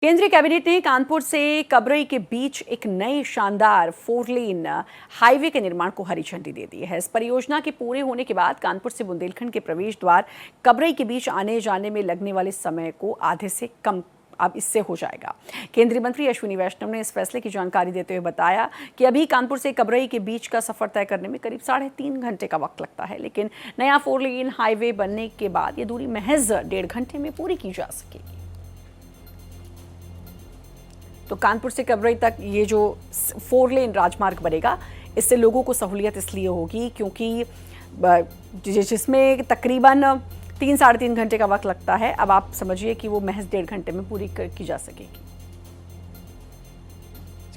केंद्रीय कैबिनेट ने कानपुर से कबरई के बीच एक नई शानदार 4 लेन हाईवे के निर्माण को हरी झंडी दे दी है। इस परियोजना के पूरे होने के बाद कानपुर से बुंदेलखंड के प्रवेश द्वार कबरई के बीच आने जाने में लगने वाले समय को आधे से कम अब इससे हो जाएगा। केंद्रीय मंत्री अश्विनी वैष्णव ने इस फैसले की जानकारी देते हुए बताया कि अभी कानपुर से कबरई के बीच का सफर तय करने में करीब 3.5 घंटे का वक्त लगता है, लेकिन नया 4 लेन हाईवे बनने के बाद ये दूरी महज 1.5 घंटे में पूरी की जा सकेगी। तो कानपुर से कबरई तक ये जो 4 लेन राजमार्ग बनेगा, इससे लोगों को सहूलियत इसलिए होगी क्योंकि जिसमें तकरीबन 3-3.5 घंटे का वक्त लगता है, अब आप समझिए कि वो महज 1.5 घंटे में पूरी की जा सकेगी।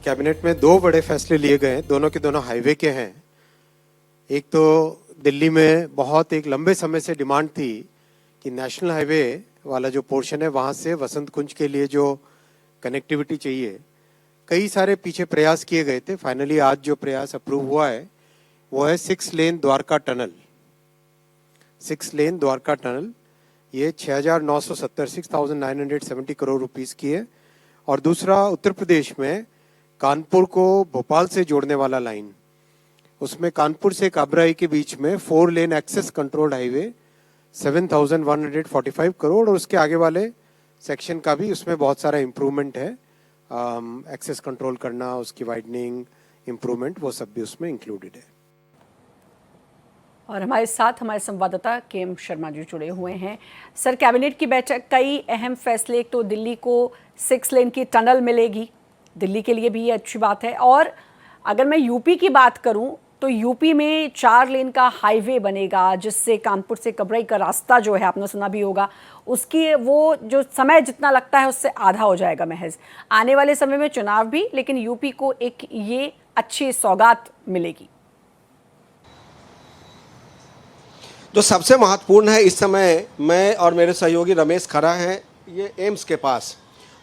कैबिनेट में 2 बड़े फैसले लिए गए, दोनों के दोनों हाईवे के हैं। एक तो दिल्ली में बहुत एक लंबे समय से डिमांड थी कि नेशनल हाईवे वाला जो पोर्शन है वहां से वसंत कुंज के लिए जो कनेक्टिविटी चाहिए, कई सारे पीछे प्रयास किए गए थे। फाइनली आज जो प्रयास अप्रूव हुआ है वो है 6 लेन द्वारका टनल। 6 लेन द्वारका टनल ये 6,970 करोड़ रुपीस की है। और दूसरा उत्तर प्रदेश में कानपुर को भोपाल से जोड़ने वाला लाइन, उसमें कानपुर से काबराई के बीच में 4 lane access controlled highway 7,145 crore, और उसके आगे वाले सेक्शन का भी उसमें बहुत सारा इम्प्रूवमेंट है। एक्सेस कंट्रोल करना, उसकी वाइडनिंग, इम्प्रूवमेंट, वो सब भी उसमें इंक्लूडेड है। और हमारे साथ हमारे संवाददाता केएम शर्मा जी जुड़े हुए हैं। सर, कैबिनेट की बैठक, कई अहम फैसले। एक तो दिल्ली को 6 लेन की टनल मिलेगी, दिल्ली के लिए भी ये अच्छी बात है। और अगर मैं यूपी की बात करूं तो यूपी में 4 लेन का हाईवे बनेगा, जिससे कानपुर से कबरई का रास्ता जो है, आपने सुना भी होगा, उसकी वो जो समय जितना लगता है उससे आधा हो जाएगा महज। आने वाले समय में चुनाव भी, लेकिन यूपी को एक ये अच्छी सौगात मिलेगी। जो सबसे महत्वपूर्ण है इस समय, मैं और मेरे सहयोगी रमेश खरा हैं ये एम्स के पास,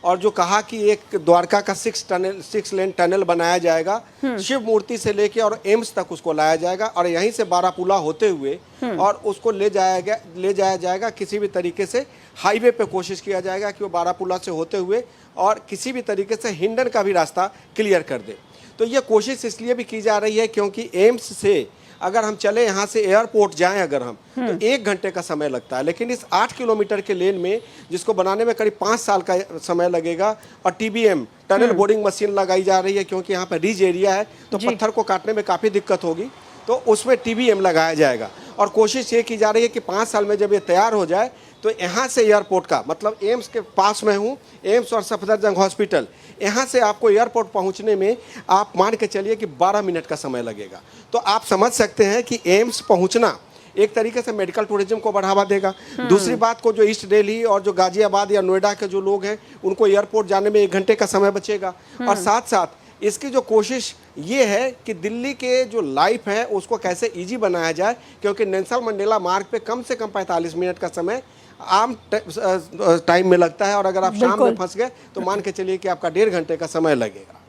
और जो कहा कि एक द्वारका का 6 लेन टनल बनाया जाएगा, शिव मूर्ति से लेके और एम्स तक उसको लाया जाएगा, और यहीं से बारापुला होते हुए और उसको ले जाया जाएगा किसी भी तरीके से हाईवे पे। कोशिश किया जाएगा कि वो बारापुला से होते हुए और किसी भी तरीके से हिंडन का भी रास्ता क्लियर कर दे। तो ये कोशिश इसलिए भी की जा रही है क्योंकि एम्स से अगर हम चले, यहाँ से एयरपोर्ट जाएं अगर हम, तो 1 घंटे का समय लगता है, लेकिन इस 8 किलोमीटर के लेन में, जिसको बनाने में करीब 5 साल का समय लगेगा, और TBM टनल बोर्डिंग मशीन लगाई जा रही है क्योंकि यहाँ पर रिज एरिया है तो पत्थर को काटने में काफ़ी दिक्कत होगी, तो उसमें TBM लगाया जाएगा। और कोशिश ये की जा रही है कि 5 साल में जब ये तैयार हो जाए तो यहाँ से एयरपोर्ट का मतलब, एम्स के पास में हूँ, एम्स और सफदरजंग हॉस्पिटल, यहाँ से आपको एयरपोर्ट पहुँचने में आप मान के चलिए कि 12 मिनट का समय लगेगा। तो आप समझ सकते हैं कि एम्स पहुँचना एक तरीके से मेडिकल टूरिज्म को बढ़ावा देगा। दूसरी बात को, जो ईस्ट दिल्ली और जो गाजियाबाद या नोएडा के जो लोग हैं, उनको एयरपोर्ट जाने में 1 घंटे का समय बचेगा। और साथ साथ इसकी जो कोशिश ये है कि दिल्ली के जो लाइफ है उसको कैसे इजी बनाया जाए, क्योंकि नेल्सन मंडेला मार्ग पे कम से कम 45 मिनट का समय आम टाइम में लगता है, और अगर आप शाम में फंस गए तो मान के चलिए कि आपका 1.5 घंटे का समय लगेगा।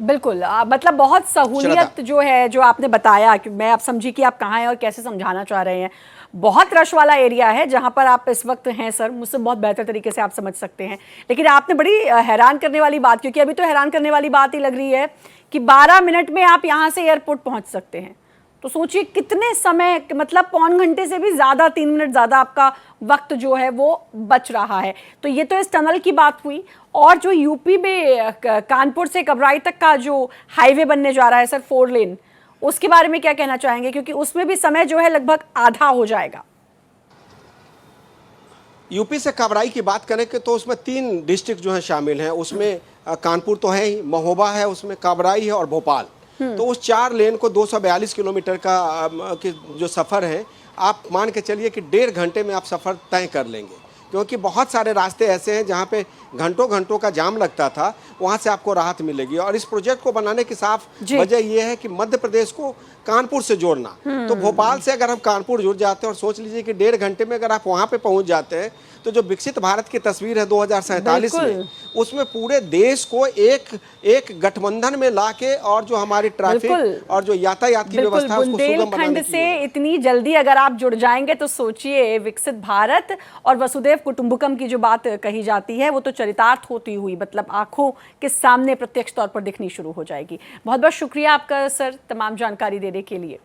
बिल्कुल, मतलब बहुत सहूलियत जो है, जो आपने बताया, कि मैं आप समझी कि आप कहाँ हैं और कैसे समझाना चाह रहे हैं। बहुत रश वाला एरिया है जहाँ पर आप इस वक्त हैं सर, मुझसे बहुत बेहतर तरीके से आप समझ सकते हैं। लेकिन आपने बड़ी हैरान करने वाली बात, क्योंकि अभी तो हैरान करने वाली बात ही लग रही है कि 12 मिनट में आप यहाँ से एयरपोर्ट पहुँच सकते हैं। तो सोचिए कितने समय, मतलब 1.25 घंटे से भी ज़्यादा, 3 मिनट ज़्यादा आपका वक्त जो है वो बच रहा है। तो ये तो इस टनल की बात हुई। और जो यूपी में कानपुर से कबराई तक का जो हाईवे बनने जा रहा है सर, 4 लेन, उसके बारे में क्या कहना चाहेंगे, क्योंकि उसमें भी समय जो है लगभग आधा हो जाएगा। यूपी से कबराई की बात करें कि तो उसमें 3 डिस्ट्रिक्ट जो है शामिल हैं। उसमें कानपुर तो है ही, महोबा है, उसमें कबराई है और भोपाल। तो उस 4 लेन को 242 किलोमीटर का जो सफ़र है, आप मान के चलिए कि 1.5 घंटे में आप सफ़र तय कर लेंगे, क्योंकि बहुत सारे रास्ते ऐसे हैं जहाँ पे घंटों का जाम लगता था, वहाँ से आपको राहत मिलेगी। और इस प्रोजेक्ट को बनाने की साफ वजह ये है कि मध्य प्रदेश को कानपुर से जोड़ना। तो भोपाल से अगर हम कानपुर जुड़ जाते हैं, और सोच लीजिए कि 1.5 घंटे में अगर आप वहाँ पे पहुँच जाते हैं, तो जो विकसित भारत की तस्वीर है 2047 में, उसमें पूरे देश को एक गठबंधन में लाके, और जो हमारी ट्रैफिक और जो यातायात की व्यवस्था है उसको सुगम बनाने की। से इतनी जल्दी अगर आप जुड़ जाएंगे तो सोचिए, विकसित भारत और वसुधैव कुटुंबकम की जो बात कही जाती है वो तो चरितार्थ होती हुई मतलब आंखों के सामने प्रत्यक्ष तौर पर दिखनी शुरू हो जाएगी। बहुत बहुत शुक्रिया आपका सर तमाम जानकारी देने के लिए।